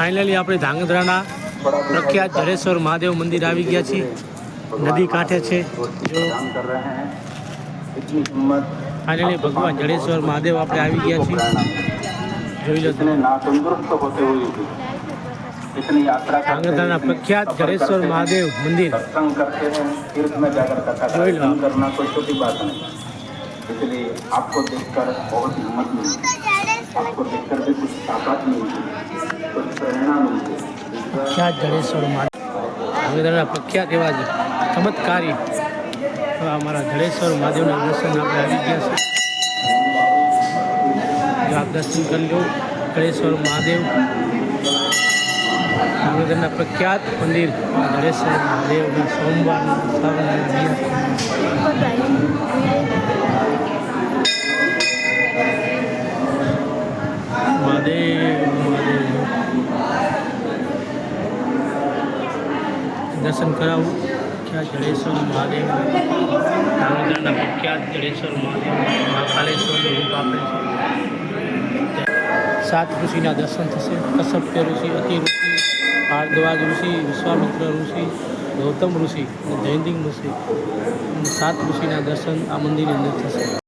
Finally આપણે ધાંગધ્રાના પ્રખ્યાત જડેશ્વર મહાદેવ મંદિર આવી ગયા છીએ. નદી કાંઠે છે. જો ફાઇનલી ભગવાન જડેશ્વર મહાદેવ આપણે આવી ગયા છીએ. જોઈ લો તમે. ધાંગધ્રાના પ્રખ્યાત જડેશ્વર મહાદેવ મંદિર જોઈ લો. इसलिए आपको देखकर बहुत हिम्मत मिलती है, आपको देखकर भी कुछ ताकत मिलती है, कुछ प्रेरणा मिलती है. પ્રખ્યાત જડેશ્વર મહાદેવ ધાંગધ્રાના પ્રખ્યાત એવા ચમત્કારી અમારા જડેશ્વર મહાદેવના દર્શન આપણે આવી ગયા છે. જો આપ દર્શન કરી લો. જડેશ્વર મહાદેવ ધાંગધ્રાના પ્રખ્યાત મંદિર જડેશ્વર મહાદેવના સોમવારના દર્શન કરાવું. પ્રખ્યાત જડેશ્વર મહાદેવ ધાંગધ્રાના પ્રખ્યાત જડેશ્વર મહાદેવ મહાકાલેશ્વરનું રૂપ આપે છે. 7 ઋષિના દર્શન થશે. કશ્યપ ઋષિ, અતિ ઋષિ, ભારદ્વાજ ઋષિ, વિશ્વામિત્ર ઋષિ, ગૌતમ ઋષિ અને જયંતિક ઋષિ 7 ઋષિના દર્શન આ મંદિરની અંદર થશે.